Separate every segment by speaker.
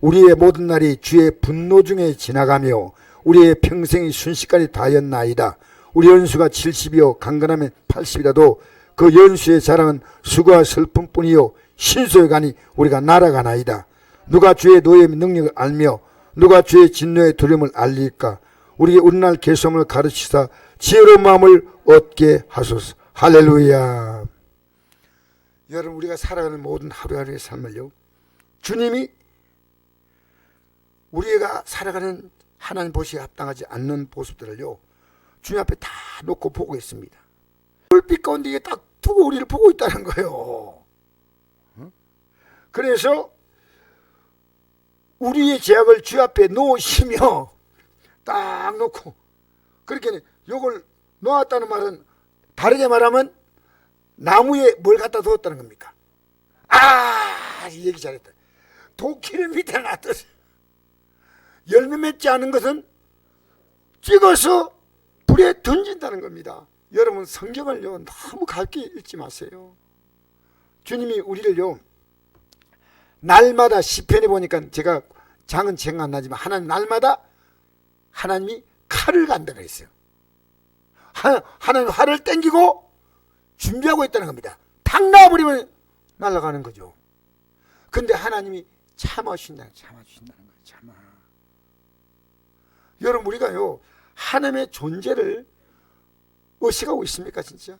Speaker 1: 우리의 모든 날이 주의 분노 중에 지나가며 우리의 평생이 순식간에 다였나이다. 우리 연수가 70이요 강건하면 80이라도 그 연수의 자랑은 수고와 슬픔뿐이요 신소에 가니 우리가 날아가나이다. 누가 주의 노예의 능력을 알며 누가 주의 진노의 두려움을 알릴까? 우리에게 오늘날 계속을 가르치사 지혜로운 마음을 얻게 하소서. 할렐루야. 여러분, 우리가 살아가는 모든 하루하루의 삶을요, 주님이 우리가 살아가는 하나님 보시기에 합당하지 않는 모습들을요, 주님 앞에 다 놓고 보고 있습니다. 불빛 가운데 이게 딱 두고 우리를 보고 있다는 거예요. 그래서 우리의 죄악을 주 앞에 놓으시며 딱 놓고, 그렇게 요걸 놓았다는 말은 다르게 말하면 나무에 뭘 갖다 두었다는 겁니까? 이 얘기 잘했다. 도끼를 밑에 놨듯이 열매 맺지 않은 것은 찍어서 불에 던진다는 겁니다. 여러분, 성경을요 너무 가볍게 읽지 마세요. 주님이 우리를요 날마다 시편에 보니까, 제가 장은 생각 안 나지만 하나님 날마다 하나님이 칼을 간다 그랬어요. 하나님 활을 땡기고 준비하고 있다는 겁니다. 탁 놔버리면 날아가는 거죠. 근데 하나님이 참아주신다는 거예요. 참아. 여러분, 우리가요 하나님의 존재를 의식하고 있습니까? 진짜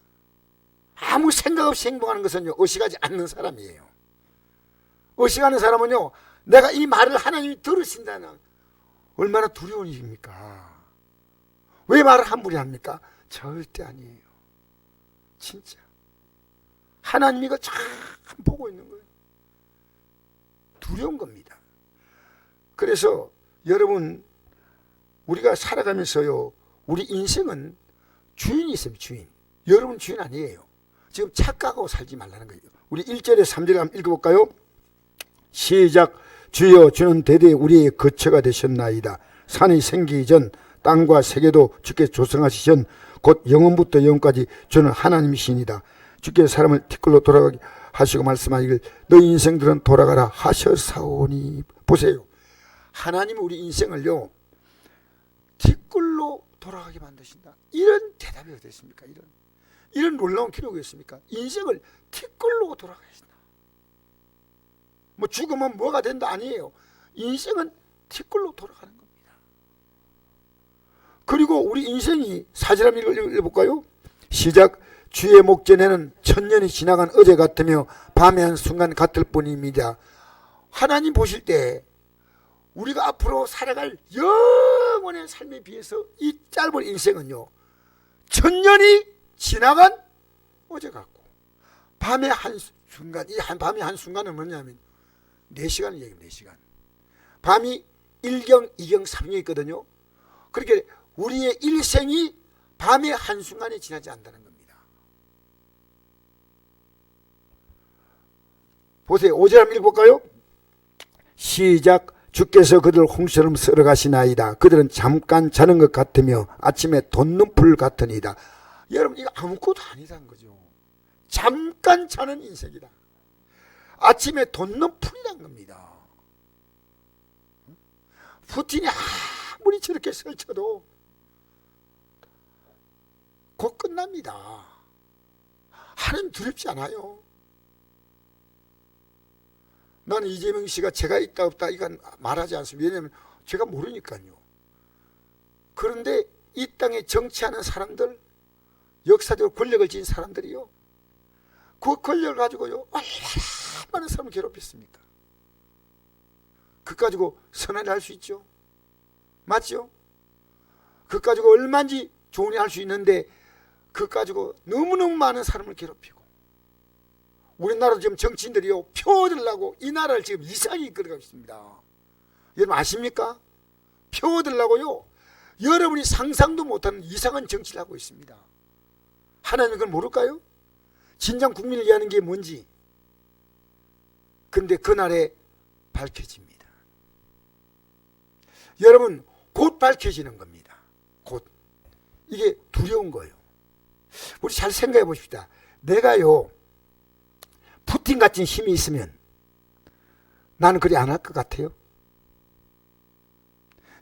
Speaker 1: 아무 생각 없이 행동하는 것은요 의식하지 않는 사람이에요. 의식하는 사람은요, 내가 이 말을 하나님이 들으신다는, 얼마나 두려운 일입니까? 왜 말을 함부로 합니까? 절대 아니에요. 진짜 하나님이 이거 참 보고 있는 거예요. 두려운 겁니다. 그래서 여러분, 우리가 살아가면서요, 우리 인생은 주인이 있어요. 주인. 여러분 주인 아니에요. 지금 착각하고 살지 말라는 거예요. 우리 1절에 3절에 한번 읽어볼까요? 시작. 주여, 주는 대대 우리의 거처가 되셨나이다. 산이 생기기 전 땅과 세계도 주께 조성하시전 곧 영원부터 영원까지 주는 하나님이시니다. 주께서 사람을 티끌로 돌아가게 하시고 말씀하시길 너희 인생들은 돌아가라 하셨사오니. 보세요, 하나님이 우리 인생을요 티끌로 돌아가게 만드신다. 이런 대답이 어디 있습니까? 이런 놀라운 기록이 있습니까? 인생을 티끌로 돌아가게 하신다. 뭐 죽으면 뭐가 된다 아니에요. 인생은 티끌로 돌아가는 겁니다. 그리고 우리 인생이, 사절 한번 읽어볼까요? 시작. 주의 목전에는 천년이 지나간 어제 같으며 밤의 한순간 같을 뿐입니다. 하나님 보실 때 우리가 앞으로 살아갈 영원의 삶에 비해서 이 짧은 인생은요 천년이 지나간 어제 같고, 밤의 한순간, 이 밤의 한순간은 뭐냐면 4시간을 얘기합니다. 4시간. 밤이 1경, 2경, 3경 있거든요. 그렇게 우리의 일생이 밤의 한순간에 지나지 않는다는 겁니다. 보세요. 5절 한번 읽어볼까요? 시작. 주께서 그들을 홍수처럼 쓸어가시나이다. 그들은 잠깐 자는 것 같으며 아침에 돋는 풀 같으니이다. 여러분, 이거 아무것도 아니라는 거죠. 잠깐 자는 인생이다. 아침에 돋는 풀이란 겁니다. 푸틴이 아무리 저렇게 설쳐도 곧 끝납니다. 하나님 두렵지 않아요. 나는 이재명 씨가 죄가 있다 없다 이건 말하지 않습니다. 왜냐하면 제가 모르니까요. 그런데 이 땅에 정치하는 사람들, 역사적으로 권력을 지닌 사람들이요, 그 권력을 가지고요 얼마나 많은 사람을 괴롭혔습니까? 그거 가지고 선언을 할 수 있죠. 맞죠? 그거 가지고 얼마든지 좋은 일 할 수 있는데 그거 가지고 너무너무 많은 사람을 괴롭히고, 우리나라 지금 정치인들이요 표 얻으려고 이 나라를 지금 이상하게 이끌어가고 있습니다. 여러분 아십니까? 표 얻으려고요 여러분이 상상도 못하는 이상한 정치를 하고 있습니다. 하나님은 그걸 모를까요? 진정 국민을 위하는 게 뭔지. 근데 그날에 밝혀집니다. 여러분, 곧 밝혀지는 겁니다. 곧. 이게 두려운 거예요. 우리 잘 생각해 보십시다. 내가요 푸틴 같은 힘이 있으면 나는 그리 안 할 것 같아요?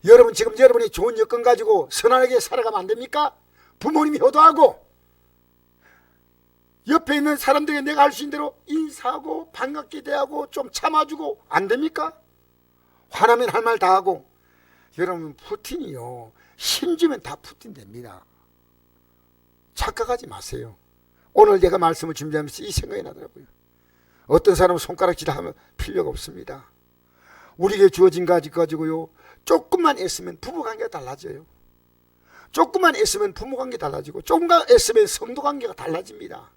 Speaker 1: 여러분 지금 여러분이 좋은 여건 가지고 선하게 살아가면 안 됩니까? 부모님이 효도하고 옆에 있는 사람들에게 내가 할 수 있는 대로 인사하고 반갑게 대하고 좀 참아주고 안 됩니까? 화나면 할 말 다 하고. 여러분 푸틴이요, 힘주면 다 푸틴 됩니다. 착각하지 마세요. 오늘 제가 말씀을 준비하면서 이 생각이 나더라고요. 어떤 사람은 손가락질 하면 필요가 없습니다. 우리에게 주어진 가지 가지고요, 조금만 애쓰면 부부관계가 달라져요. 조금만 애쓰면 부모관계 달라지고 조금만 애쓰면 성도관계가 달라집니다.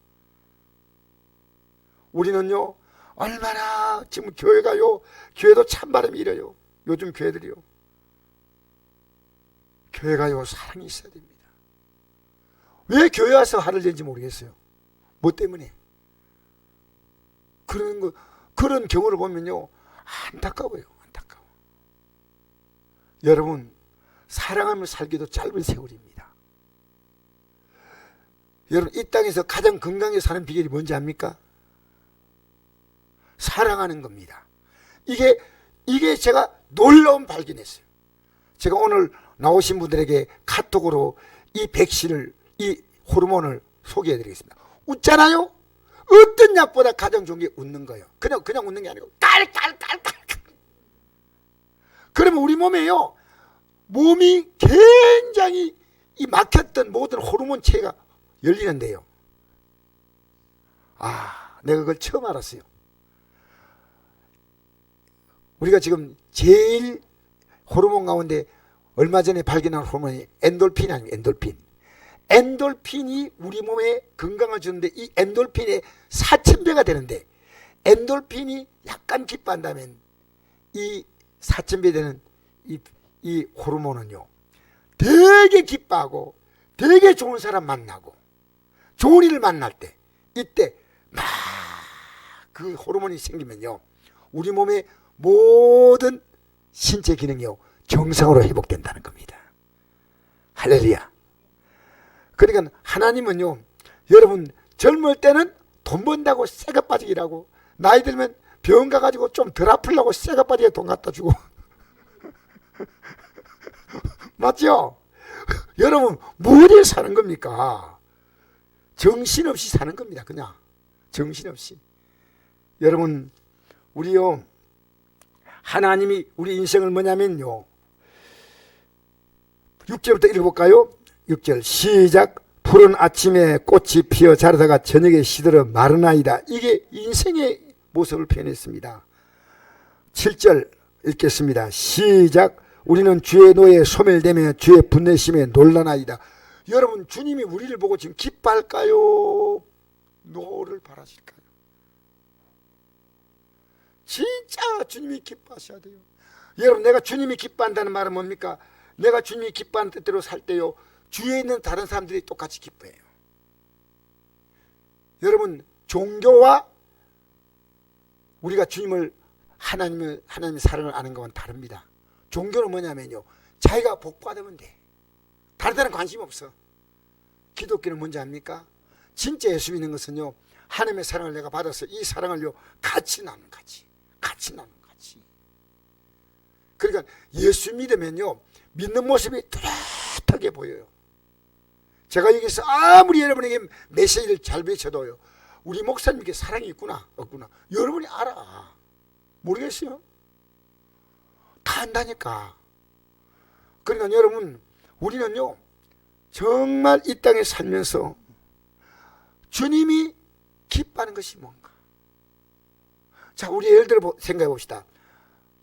Speaker 1: 우리는요, 얼마나 지금 교회가요, 교회도 찬바람이 일어요. 요즘 교회들이요, 교회가요 사랑이 있어야 됩니다. 왜 교회 와서 화를 내는지 모르겠어요. 뭐 때문에? 그런 경우를 보면요, 안타까워요. 안타까워. 여러분, 사랑하며 살기도 짧은 세월입니다. 여러분, 이 땅에서 가장 건강하게 사는 비결이 뭔지 압니까? 사랑하는 겁니다. 이게 제가 놀라운 발견했어요. 제가 오늘 나오신 분들에게 카톡으로 이 백신을, 이 호르몬을 소개해 드리겠습니다. 웃잖아요? 어떤 약보다 가장 좋은 게 웃는 거예요. 그냥 웃는 게 아니고 깔깔깔깔. 그러면 우리 몸에요, 몸이 굉장히 이 막혔던 모든 호르몬 체계가 열리는데요. 내가 그걸 처음 알았어요. 우리가 지금 제일 호르몬 가운데 얼마 전에 발견한 호르몬이 엔돌핀 아닙니까? 엔돌핀. 엔돌핀이 우리 몸에 건강을 주는데, 이 엔돌핀의 4000배가 되는데, 엔돌핀이 약간 기뻐한다면 이 4000배 되는 이 호르몬은요, 되게 기뻐하고 되게 좋은 사람 만나고 좋은 일을 만날 때, 이때 막 그 호르몬이 생기면요, 우리 몸의 모든 신체 기능이요 정상으로 회복된다는 겁니다. 할렐루야. 그러니까 하나님은요, 여러분 젊을 때는 돈 번다고 새가 빠지기라고, 나이 들면 병원 가가지고 좀 덜 아프려고 새가 빠지게 돈 갖다 주고 맞죠? 여러분 뭐에 사는 겁니까? 정신없이 사는 겁니다. 그냥 정신없이. 여러분 우리요, 하나님이 우리 인생을 뭐냐면요, 6절부터 읽어볼까요? 6절 시작. 푸른 아침에 꽃이 피어 자라다가 저녁에 시들어 마르나이다. 이게 인생의 모습을 표현했습니다. 7절 읽겠습니다. 시작. 우리는 주의 노에 소멸되며 주의 분내심에 놀라나이다. 여러분 주님이 우리를 보고 지금 기뻐할까요? 노를 바라실까요? 진짜 주님이 기뻐하셔야 돼요. 여러분, 내가 주님이 기뻐한다는 말은 뭡니까? 내가 주님이 기뻐하는 뜻대로 살 때요, 주위에 있는 다른 사람들이 똑같이 기뻐해요. 여러분, 종교와 우리가 주님을, 하나님의 사랑을 아는 것은 다릅니다. 종교는 뭐냐면요, 자기가 복 받으면 돼. 다른 데는 관심 없어. 기독교는 뭔지 압니까? 진짜 예수 믿는 것은요, 하나님의 사랑을 내가 받아서 이 사랑을요 같이 나누는 가치. 그러니까 예수 믿으면요, 믿는 모습이 뚜렷하게 보여요. 제가 여기서 아무리 여러분에게 메시지를 잘 외쳐도요, 우리 목사님께 사랑이 있구나 없구나 여러분이 알아. 모르겠어요? 다 안다니까. 그러니까 여러분, 우리는요 정말 이 땅에 살면서 주님이 기뻐하는 것이 뭔가. 자, 우리 예를 들어 생각해 봅시다.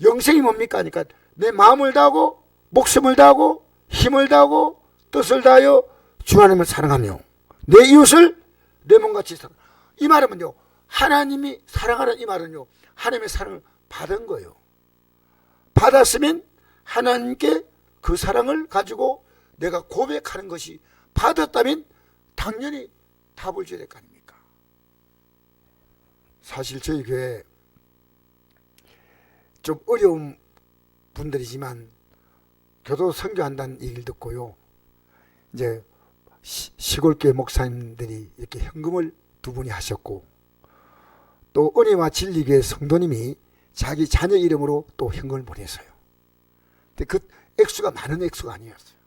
Speaker 1: 영생이 뭡니까? 하니까 내 마음을 다하고 목숨을 다하고 힘을 다하고 뜻을 다하여 주 하나님을 사랑하며 내 이웃을 내 몸같이 사랑. 이 말은요, 하나님이 사랑하는 이 말은요, 하나님의 사랑을 받은 거예요. 받았으면 하나님께 그 사랑을 가지고 내가 고백하는 것이, 받았다면 당연히 답을 줘야 될 거 아닙니까? 사실 저희 교회 좀 어려운 분들이지만 교도 선교한다는 얘기를 듣고요, 이제 시골교회 목사님들이 이렇게 현금을 두 분이 하셨고, 또 은혜와 진리교회 성도님이 자기 자녀 이름으로 또 현금을 보냈어요. 근데 그 액수가 많은 액수가 아니었어요.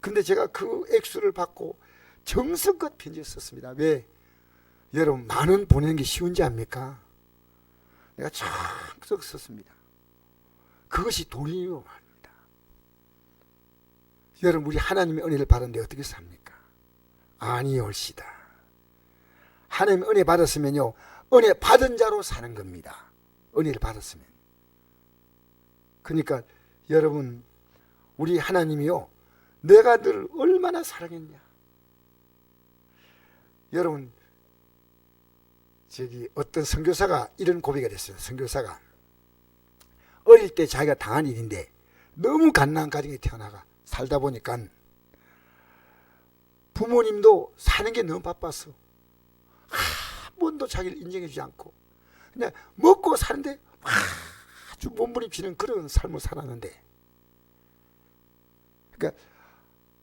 Speaker 1: 근데 제가 그 액수를 받고 정성껏 편지를 썼습니다. 왜? 여러분, 만원 보내는 게 쉬운지 압니까? 내가 정성껏 썼습니다. 그것이 돈이요 말입니다. 여러분, 우리 하나님의 은혜를 받았는데 어떻게 삽니까? 아니올시다. 하나님의 은혜 받았으면요, 은혜 받은 자로 사는 겁니다. 은혜를 받았으면. 그러니까 여러분, 우리 하나님이요, 내가 늘 얼마나 사랑했냐. 여러분, 저기 어떤 선교사가 이런 고백을 했어요. 선교사가 어릴 때 자기가 당한 일인데 너무 갓난한 가정에 태어나가 살다 보니까 부모님도 사는 게 너무 바빴어. 한 번도 자기를 인정해 주지 않고 그냥 먹고 사는데 아주 몸부림치는 그런 삶을 살았는데, 그러니까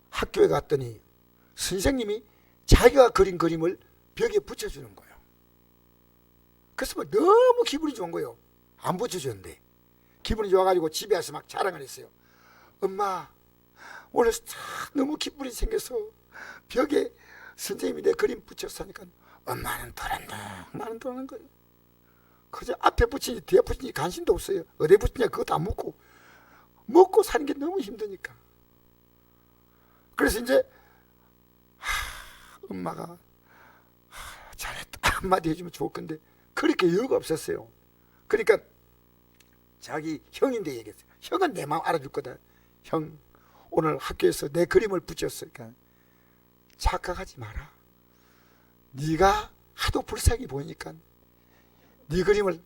Speaker 1: 학교에 갔더니 선생님이 자기가 그린 그림을 벽에 붙여주는 거예요. 그래서 뭐 너무 기분이 좋은 거예요. 안 붙여줬는데 기분이 좋아가지고 집에 와서 막 자랑을 했어요. 엄마, 오늘 너무 기분이 생겨서 벽에 선생님이 내 그림 붙였어 하니까 엄마는 돌아간다. 나는 돌아가는 거예요. 그저 앞에 붙이니 뒤에 붙이니 관심도 없어요. 어디에 붙이냐 그것도 안 묻고, 먹고 사는 게 너무 힘드니까. 그래서 이제 엄마가 잘했다 한마디 해주면 좋을 건데 그렇게 여유가 없었어요. 그러니까 자기 형인데 얘기했어요. 형은 내 마음 알아줄 거다. 형, 오늘 학교에서 내 그림을 붙였으니까 착각하지 마라. 네가 하도 불쌍히 보이니까 네 그림을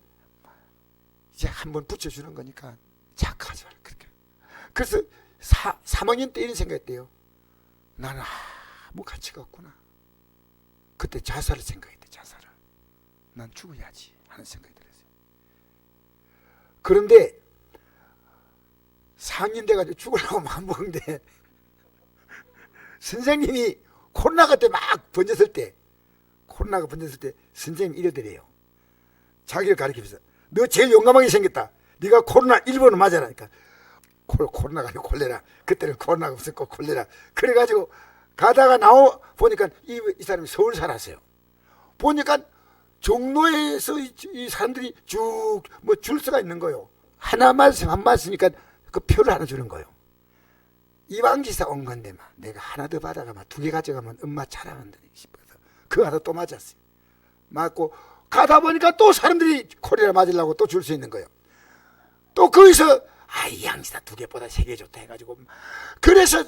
Speaker 1: 이제 한번 붙여주는 거니까 착각하지 마라. 그래서 3학년 때 이런 생각했대요. 나는 아무 가치가 없구나. 그때 자살을 생각했대. 자살을. 난 죽어야지 하는 생각이 들었어요. 그런데 4학년 돼가지고 죽으려고 마음먹은데 선생님이 코로나가 때 막 번졌을 때, 코로나가 번졌을 때 선생님이 이러더래요. 자기를 가리키면서 너 제일 용감하게 생겼다. 네가 코로나 1번을 맞아라니까. 코로나가 아니고 콜레라. 그때는 코로나가 없었고 콜레라. 그래가지고 가다가 보니까 이 사람이 서울 살았어요. 보니까 종로에서 이 사람들이 쭉 뭐 줄 서가 있는 거예요. 하나만 쓰니까 그 표를 하나 주는 거예요. 이방기사 온 건데 막 내가 하나 더 받아가면 2개 가져가면 엄마 자랑한다 싶어서 그거 하나 또 맞았어요. 맞고 가다 보니까 또 사람들이 콜레라 맞으려고 또 줄 수 있는 거예요. 또 거기서 이 양지사 2개보다 3개 좋다 해가지고 그래서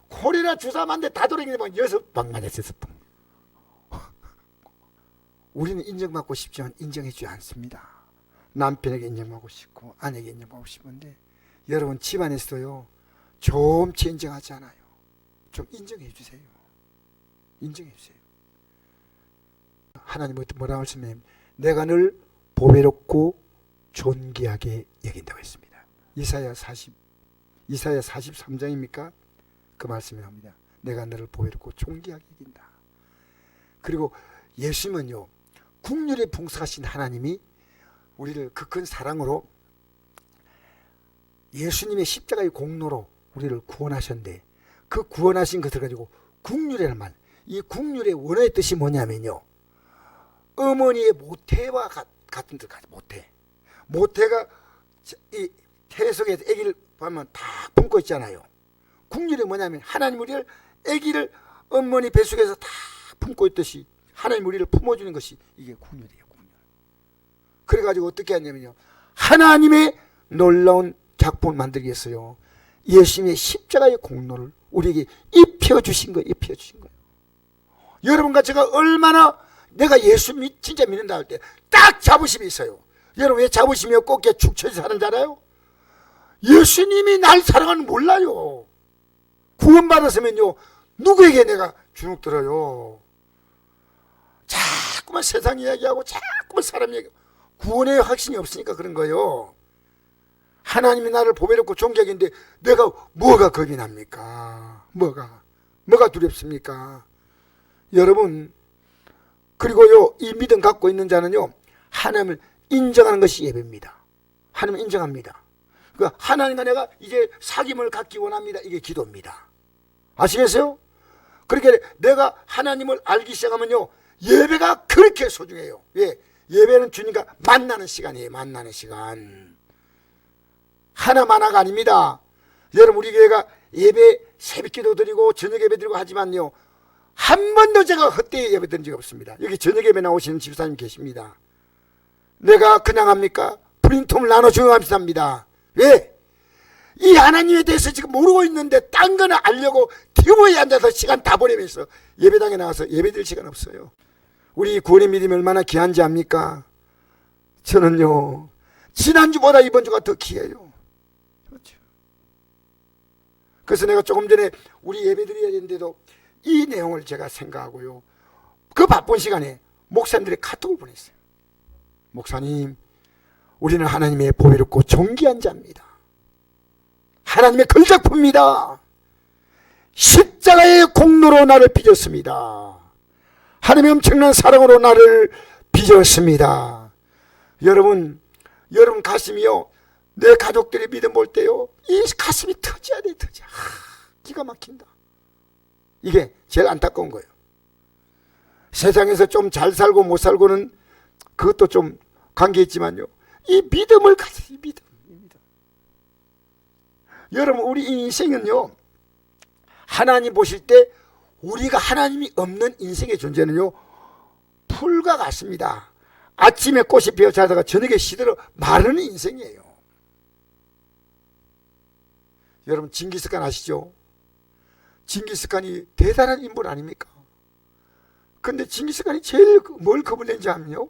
Speaker 1: 콜레라 주사 맞는데 다 돌아다니면 6방 맞았어요. 6방. 우리는 인정받고 싶지만 인정해주지 않습니다. 남편에게 인정받고 싶고 아내에게 인정받고 싶은데 여러분 집안에서도요 좀치 인정하지 않아요. 좀 인정해 주세요. 인정해 주세요. 하나님은 뭐라고 말씀해? 내가 늘 보배롭고 존귀하게 여긴다고 했습니다. 이사야 43장입니까? 그 말씀이 나옵니다. 내가 너를 보배롭고 존귀하게 여긴다. 그리고 예수님은요 국률에 풍성하신 하나님이 우리를 그 큰 사랑으로 예수님의 십자가의 공로로 우리를 구원하셨는데 그 구원하신 것을 가지고 국률이라는 말, 이 국률의 원어의 뜻이 뭐냐면요 어머니의 모태와 같은 뜻 같아요. 모태가 이 태 속에서 아기를 보면 다 품고 있잖아요. 국률이 뭐냐면 하나님 우리를 아기를 어머니 뱃속에서 다 품고 있듯이 하나님 우리를 품어주는 것이 이게 국률이에요. 국률. 그래가지고 어떻게 하냐면요 하나님의 놀라운 작품을 만들기 위해서요 예수님의 십자가의 공로를 우리에게 입혀주신 거예요. 입혀주신 거예요. 여러분과 제가 얼마나 내가 예수 진짜 믿는다 할 때 딱 자부심이 있어요. 여러분 왜 자부심이 없고 축 처져서 사는 줄 알아요? 예수님이 날 사랑하는 몰라요. 구원받았으면요 누구에게 내가 주눅 들어요. 자꾸만 세상 이야기하고 자꾸만 사람 얘기하고 구원의 확신이 없으니까 그런 거예요. 하나님이 나를 보배롭고 존귀하게 내가 뭐가 겁이 납니까? 뭐가 두렵습니까? 여러분 그리고요 이 믿음 갖고 있는 자는요 하나님을 인정하는 것이 예배입니다. 하나님을 인정합니다. 그 하나님과 내가 이제 사귐을 갖기 원합니다. 이게 기도입니다. 아시겠어요? 그러니까 내가 하나님을 알기 시작하면요, 예배가 그렇게 소중해요. 왜? 예배는 주님과 만나는 시간이에요. 만나는 시간. 하나가 아닙니다. 여러분, 우리 교회가 예배 새벽기도 드리고 저녁 예배 드리고 하지만요, 한 번도 제가 헛되이 예배 드린 적이 없습니다. 여기 저녁 예배 나오시는 집사님 계십니다. 내가 그냥 합니까? 프린트홈을 나눠 조용합니다. 왜? 이 하나님에 대해서 지금 모르고 있는데 딴 거는 알려고 TV에 앉아서 시간 다 보내면서 예배당에 나와서 예배 드릴 시간 없어요. 우리 구원의 믿음이 얼마나 귀한지 압니까? 저는요, 지난주보다 이번 주가 더 귀해요. 그렇죠. 그래서 내가 조금 전에 우리 예배 드려야 되는데도 이 내용을 제가 생각하고요, 그 바쁜 시간에 목사님들이 카톡을 보냈어요. 목사님, 우리는 하나님의 보배롭고 존귀한 자입니다. 하나님의 걸작품입니다. 십자가의 공로로 나를 빚었습니다. 하나님의 엄청난 사랑으로 나를 빚었습니다. 여러분 가슴이요, 내 가족들의 믿음 볼 때요, 이 가슴이 터져야 돼, 터져. 기가 막힌다. 이게 제일 안타까운 거예요. 세상에서 좀 잘 살고 못 살고는 그것도 좀 관계있지만요, 이 믿음을 가지고, 이 믿음. 여러분, 우리 인생은요, 하나님 보실 때 우리가 하나님이 없는 인생의 존재는요, 풀과 같습니다. 아침에 꽃이 피어 자다가 저녁에 시들어 마르는 인생이에요. 여러분, 징기스칸 아시죠? 징기스칸이 대단한 인물 아닙니까? 근데 징기스칸이 제일 뭘 겁을낸지 하면요,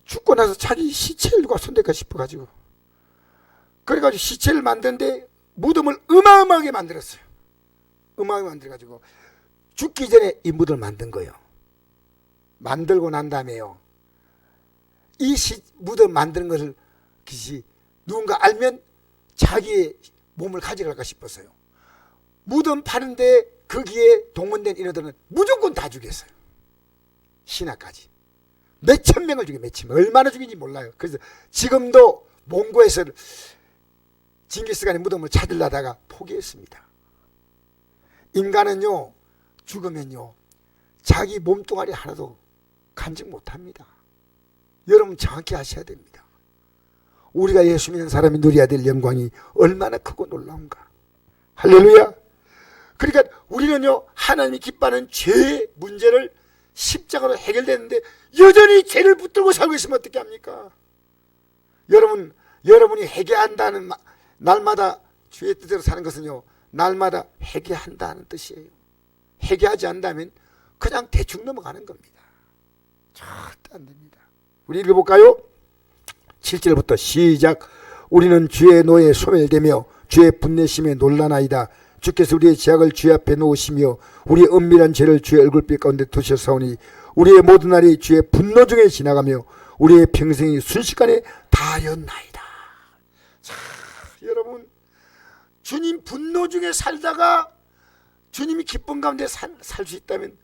Speaker 1: 죽고 나서 자기 시체를 누가 손댈까 싶어가지고, 그래가지고 시체를 만드는데 무덤을 어마어마하게 만들었어요. 어마어마하게 만들어가지고 죽기 전에 이 무덤을 만든 거예요. 만들고 난 다음에요, 이 무덤 만드는 것을 누군가 알면 자기의 몸을 가져갈까 싶었어요. 무덤 파는데 거기에 동원된 인원들은 무조건 다 죽였어요. 신하까지. 몇천 명을 죽여, 몇천 명. 얼마나 죽인지 몰라요. 그래서 지금도 몽고에서 징기스칸의 무덤을 찾으려다가 포기했습니다. 인간은요, 죽으면요, 자기 몸뚱아리 하나도 간직 못합니다. 여러분 정확히 아셔야 됩니다. 우리가 예수 믿는 사람이 누려야 될 영광이 얼마나 크고 놀라운가. 할렐루야. 그러니까 우리는요, 하나님이 기뻐하는 죄의 문제를 십자가로 해결되는데 여전히 죄를 붙들고 살고 있으면 어떻게 합니까? 여러분이 회개한다는 날마다 주의 뜻대로 사는 것은요, 날마다 회개한다는 뜻이에요. 회개하지 않다면 그냥 대충 넘어가는 겁니다. 절대 안 됩니다. 우리 읽어볼까요? 7절부터 시작. 우리는 주의 노에 소멸되며 주의 분내심에 놀라나이다. 주께서 우리의 죄악을 주의 앞에 놓으시며 우리의 은밀한 죄를 주의 얼굴빛 가운데 두셨사오니 우리의 모든 날이 주의 분노 중에 지나가며 우리의 평생이 순식간에 다하였나이다. 자, 여러분, 주님 분노 중에 살다가 주님이 기쁨 가운데 살 수 있다면,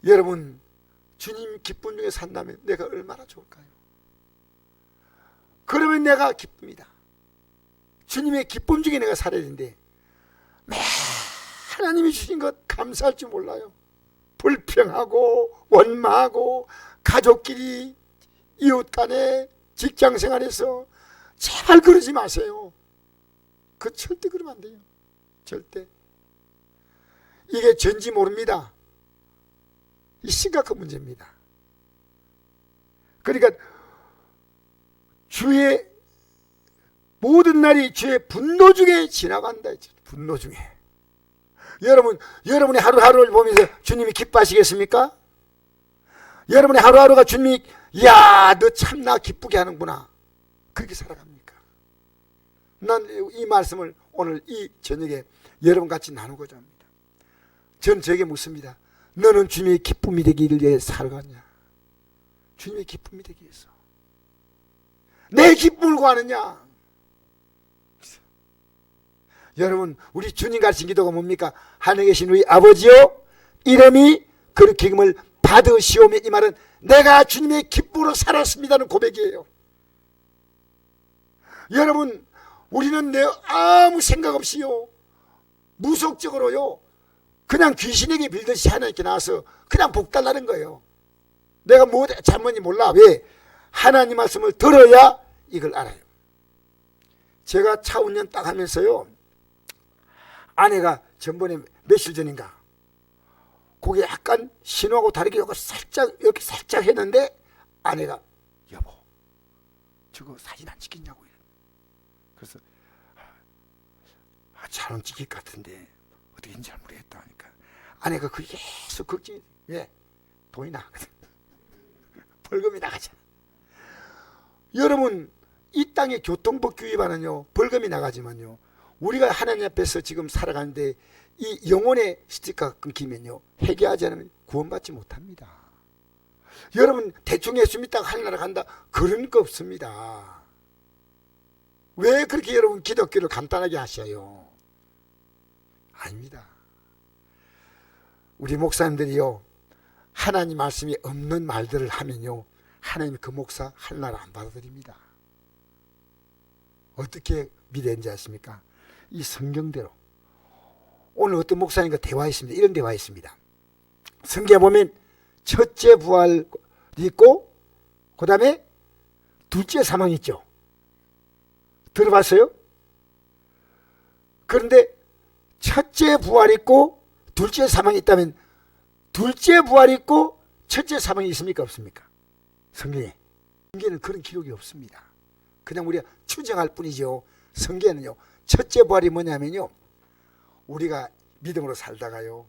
Speaker 1: 여러분, 주님 기쁨 중에 산다면 내가 얼마나 좋을까요? 그러면 내가 기쁩니다. 주님의 기쁨 중에 내가 살아야 되는데 매 하나님이 주신 것 감사할 줄 몰라요. 불평하고 원망하고 가족끼리, 이웃 간에, 직장 생활에서 제발 그러지 마세요. 그 절대 그러면 안 돼요. 절대. 이게 전지 모릅니다. 이 심각한 문제입니다. 그러니까 주의 모든 날이 주의 분노 중에 지나간다. 분노 중에. 여러분이 하루하루를 보면서 주님이 기뻐하시겠습니까? 여러분의 하루하루가 주님이, 야, 너 참나 기쁘게 하는구나, 그렇게 살아갑니까? 난 이 말씀을 오늘 이 저녁에 여러분같이 나누고자 합니다. 전 저에게 묻습니다. 너는 주님의 기쁨이 되기를 위해 살아가냐? 주님의 기쁨이 되기 위해서. 내 기쁨을 구하느냐? 여러분, 우리 주님 가르친 기도가 뭡니까? 하늘에 계신 우리 아버지요, 이름이 그렇게 기름을 받으시오며, 이 말은 내가 주님의 기쁨으로 살았습니다는 고백이에요. 여러분, 우리는 내 아무 생각 없이요, 무속적으로요, 그냥 귀신에게 빌듯이 하나님께 나와서 그냥 복달라는 거예요. 내가 뭐 잘못인지 몰라. 왜? 하나님 말씀을 들어야 이걸 알아요. 제가 차 운전 딱 하면서요, 아내가 전번에 며칠 전인가 거기 약간 신호하고 다르게 살짝 이렇게 살짝 했는데, 아내가 여보 저거 사진 안 찍겠냐고. 그래서 잘 안 찍힐 것 같은데 어떻게 했는지 잘 모르겠다 하니까 아내가 그게 계속 걱정이. 왜? 돈이 나가거든. 벌금이 나가잖아. 여러분, 이 땅의 교통법 규위반은요 벌금이 나가지만요, 우리가 하나님 앞에서 지금 살아가는데 이 영혼의 스티커가 끊기면요 회개하지 않으면 구원받지 못합니다. 여러분, 대충 예수 믿다가 하늘나라 간다 그런 거 없습니다. 왜 그렇게 여러분 기독교를 간단하게 하셔요? 아닙니다. 우리 목사님들이요, 하나님 말씀이 없는 말들을 하면요 하나님이 그 목사 하늘나라 안 받아들입니다. 어떻게 믿었는지 아십니까? 이 성경대로. 오늘 어떤 목사님과 대화했습니다. 이런 대화했습니다. 성경에 보면 첫째 부활이 있고 그 다음에 둘째 사망이 있죠. 들어봤어요? 그런데 첫째 부활이 있고 둘째 사망이 있다면 둘째 부활이 있고 첫째 사망이 있습니까? 없습니까? 성경에. 성경에는 그런 기록이 없습니다. 그냥 우리가 추정할 뿐이죠. 성경에는요 첫째 부활이 뭐냐면요, 우리가 믿음으로 살다가요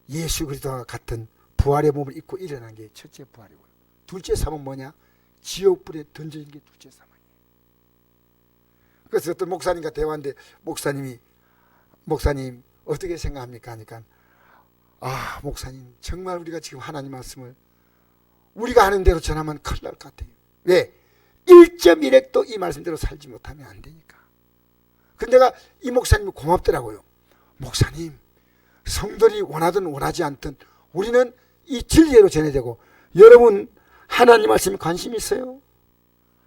Speaker 1: 예수 그리스도와 같은 부활의 몸을 입고 일어난 게 첫째 부활이고요. 둘째 사망은 뭐냐? 지옥불에 던져진 게 둘째 사망이에요. 그래서 어떤 목사님과 대화하는데 목사님 어떻게 생각합니까? 하니까 목사님 정말 우리가 지금 하나님 말씀을 우리가 하는 대로 전하면 큰일 날 것 같아요. 왜? 1.1핵도 이 말씀대로 살지 못하면 안 되니까. 근데 내가 이 목사님이 고맙더라고요. 목사님, 성들이 원하든 원하지 않든 우리는 이 진리로 전해야 되고, 여러분 하나님 말씀에 관심 있어요?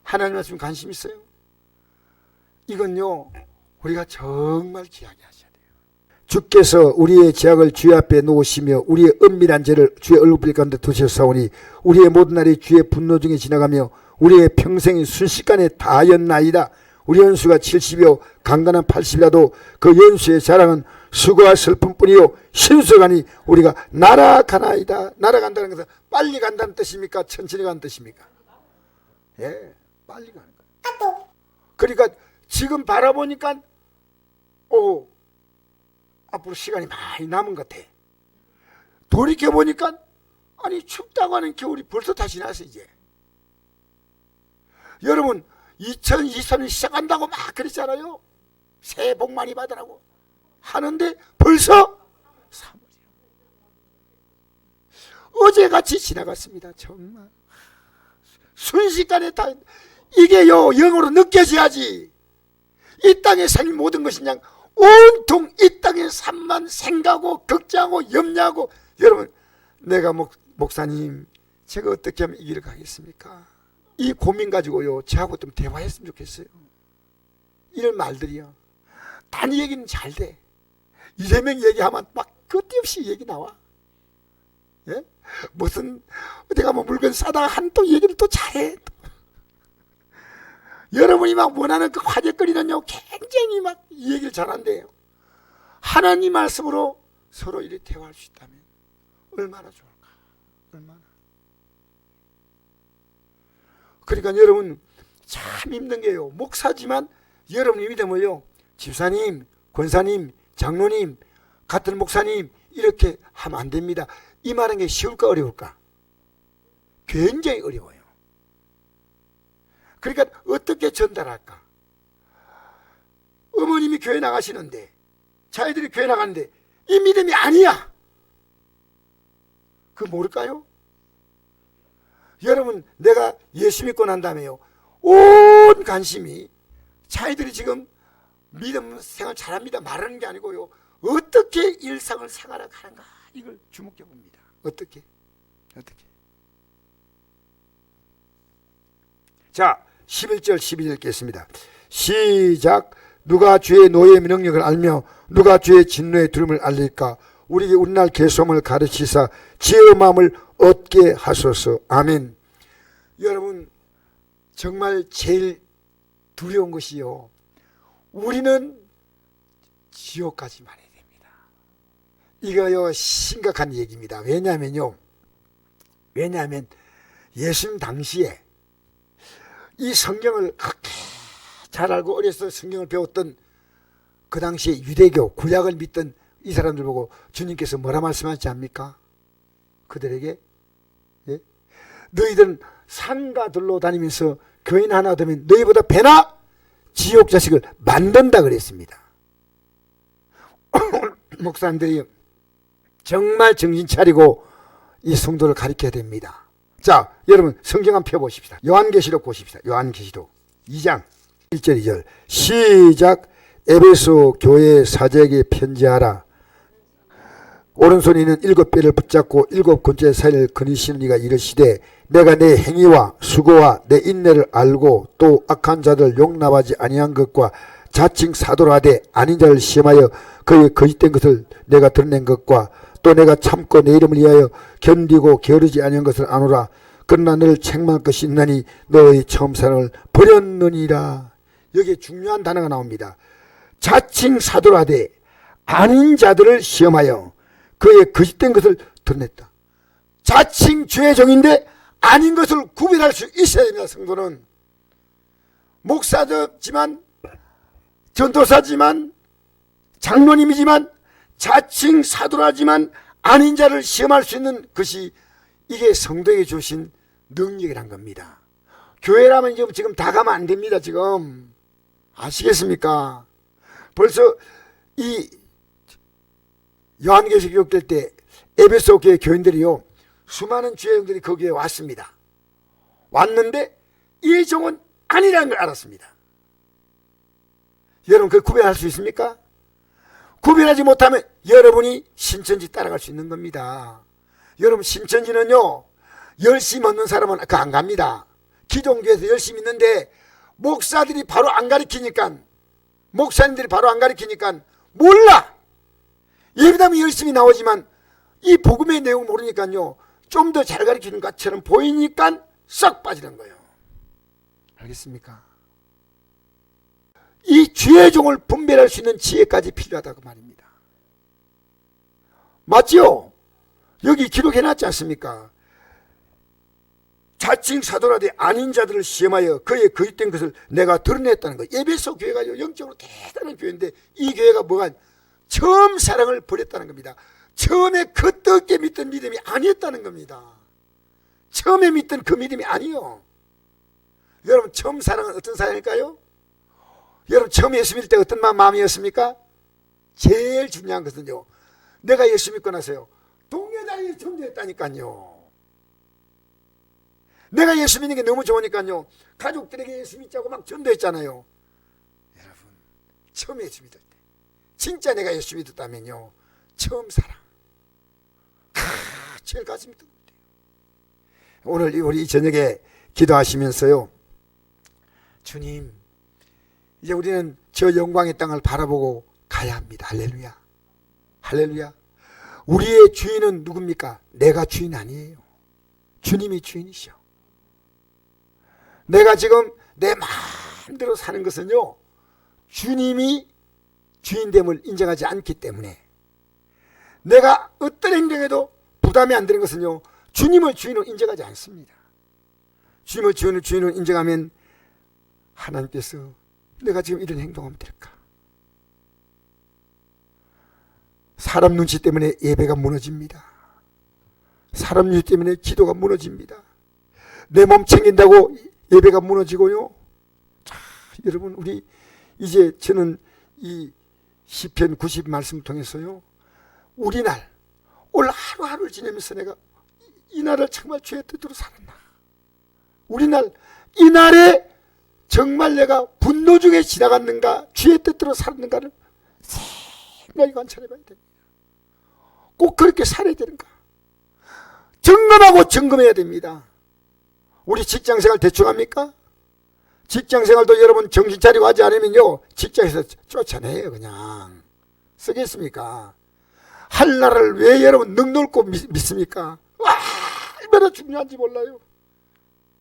Speaker 1: 하나님 말씀에 관심 있어요? 이건요 우리가 정말 귀하게 하셔야 돼요. 주께서 우리의 죄악을 주의 앞에 놓으시며 우리의 은밀한 죄를 주의 얼굴 가운데 두셨사오니 우리의 모든 날이 주의 분노 중에 지나가며 우리의 평생이 순식간에 다하였나이다. 우리 연수가 70이요 강간한 80이라도 그 연수의 자랑은 수고와 슬픔뿐이요 신수가니 우리가 날아가나이다. 날아간다는 것은 빨리 간다는 뜻입니까? 천천히 가는 뜻입니까? 예, 빨리 가는 거예요. 그러니까 지금 바라보니까 앞으로 시간이 많이 남은 것 같아. 돌이켜보니까 아니 춥다고 하는 겨울이 벌써 다 지났어. 이제 여러분 2023년 시작한다고 막 그랬잖아요. 새해 복 많이 받으라고 하는데 벌써 3월이요. 어제같이 지나갔습니다. 정말 순식간에 다. 이게요 영어로 느껴져야지. 이 땅에 삶이 모든 것이 그냥 온통 이 땅의 삶만 생각하고 걱정하고 염려하고. 여러분, 내가 목사님 제가 어떻게 하면 이 길을 가겠습니까? 이 고민 가지고요 저하고 좀 대화했으면 좋겠어요. 이런 말들이요 단 얘기는 잘 돼. 이재명 얘기하면 막 끝이 없이 얘기 나와. 예? 무슨 어디 가면 물건 싸다가 한통 얘기를 또 잘해. 여러분이 막 원하는 그 화제거리는요 굉장히 막 이 얘기를 잘한대요. 하나님 말씀으로 서로 이렇게 대화할 수 있다면 얼마나 좋을까. 얼마나. 그러니까 여러분 참 힘든 게요, 목사지만 여러분이 믿음을요 집사님, 권사님, 장로님, 같은 목사님 이렇게 하면 안 됩니다. 이 말하는 게 쉬울까 어려울까? 굉장히 어려워요. 그러니까 어떻게 전달할까? 어머님이 교회 나가시는데 자기들이 교회 나가는데 이 믿음이 아니야. 그거 모를까요? 여러분 내가 예수 믿고 난 다음에요 온 관심이 자기들이 지금 믿음 생활 잘합니다 말하는 게 아니고요 어떻게 일상을 생활하고 하는가 이걸 주목해 봅니다. 어떻게? 자 11절 12절 읽겠습니다. 시작. 누가 주의 노예의 능력을 알며 누가 주의 진노의 두려움을 알릴까? 우리에게 우리날 개소음을 가르치사 지혜의 마음을 얻게 하소서. 아멘. 여러분, 정말 제일 두려운 것이요, 우리는 지옥까지 말해야 됩니다. 이거요 심각한 얘기입니다. 왜냐하면 예수님 당시에 이 성경을 그렇게 잘 알고 어려서 성경을 배웠던 그 당시에 유대교 구약을 믿던 이 사람들 보고 주님께서 뭐라 말씀하지 않습니까? 그들에게, 예? 너희들은 상가들로 다니면서 교인 하나 되면 너희보다 배나 지옥 자식을 만든다 그랬습니다. 목사님들이 정말 정신 차리고 이 성도를 가르쳐야 됩니다. 자, 여러분 성경 한번 펴보십시다. 요한계시록 보십시다. 요한계시록 2장 1절 2절 시작. 에베소 교회 사제에게 편지하라. 오른손에 있는 7뼈를 붙잡고 7번째 사이를 거니시는 이가 이르시되 내가 내 행위와 수고와 내 인내를 알고 또 악한 자들 용납하지 아니한 것과 자칭 사도라 하되 아닌 자를 시험하여 그의 거짓된 것을 내가 드러낸 것과 또 내가 참고 내 이름을 위하여 견디고 게으르지 아니한 것을 아노라. 그러나 너를 책망할 것이 있나니 너의 처음 사랑을 버렸느니라. 여기에 중요한 단어가 나옵니다. 자칭 사도라 하되 아닌 자들을 시험하여 그의 거짓된 것을 드러냈다. 자칭 주의 종인데 아닌 것을 구별할 수 있어야 됩니다. 성도는 목사지만 전도사지만 장로님이지만 자칭 사도라지만 아닌 자를 시험할 수 있는 것이 이게 성도에게 주신 능력이란 겁니다. 교회라면 지금 다 가면 안 됩니다. 지금 아시겠습니까? 벌써 이 요한계시록 교육될 때 에베소 교회 교인들이요 수많은 주의 종들이 거기에 왔습니다. 왔는데 이 종은 아니라는 걸 알았습니다. 여러분 그걸 구별할 수 있습니까? 구별하지 못하면 여러분이 신천지 따라갈 수 있는 겁니다. 여러분 신천지는요 열심히 얻는 사람은 안 갑니다. 기존교회에서 열심히 있는데 목사들이 바로 안 가르치니까, 목사님들이 바로 안 가르치니까 몰라. 예배당이 열심히 나오지만 이 복음의 내용을 모르니까요 좀 더 잘 가르치는 것처럼 보이니까 썩 빠지는 거예요. 알겠습니까? 이 주의 종을 분별할 수 있는 지혜까지 필요하다고 말입니다. 맞죠? 여기 기록해놨지 않습니까? 자칭 사도라되 아닌 자들을 시험하여 그의 거짓된 것을 내가 드러냈다는 거. 에베소 교회가 영적으로 대단한 교회인데 이 교회가 뭐가 처음 사랑을 버렸다는 겁니다. 처음에 그 뜨겁게 믿던 믿음이 아니었다는 겁니다. 처음에 믿던 그 믿음이 아니요. 여러분 처음 사랑은 어떤 사랑일까요? 여러분 처음 예수 믿을 때 어떤 마음이었습니까? 제일 중요한 것은요, 내가 예수 믿고 나서요 동료단이 존재했다니까요. 내가 예수 믿는 게 너무 좋으니까요 가족들에게 예수 믿자고 막 전도했잖아요. 여러분 처음 예수 믿을 때 진짜 내가 예수 믿었다면요 처음 사랑 제일 가슴이 뜨거워요. 오늘 우리 저녁에 기도하시면서요, 주님 이제 우리는 저 영광의 땅을 바라보고 가야 합니다. 할렐루야. 할렐루야. 우리의 주인은 누굽니까? 내가 주인 아니에요. 주님이 주인이시오. 내가 지금 내 마음대로 사는 것은요 주님이 주인됨을 인정하지 않기 때문에, 내가 어떤 행동에도 부담이 안 되는 것은요 주님을 주인으로 인정하지 않습니다. 주님을 주인으로 인정하면 하나님께서 내가 지금 이런 행동하면 될까? 사람 눈치 때문에 예배가 무너집니다. 사람 눈치 때문에 기도가 무너집니다. 내 몸 챙긴다고 예배가 무너지고요. 자, 여러분 우리 이제 저는 이 시편 90 말씀 통해서요 우리 날 오늘 하루하루를 지내면서 내가 이 날을 정말 주의 뜻으로 살았나, 우리 날 이 날에 정말 내가 분노 중에 지나갔는가 주의 뜻대로 살았는가를 생각이 관찰해 봐야 됩니다. 꼭 그렇게 살아야 되는가 점검하고 점검해야 됩니다. 우리 직장생활 대충 합니까? 직장 생활도 여러분 정신 차리고 하지 않으면요 직장에서 쫓아내요. 그냥 쓰겠습니까? 할 나라를 왜 여러분 넉넉고 믿습니까? 와, 얼마나 중요한지 몰라요.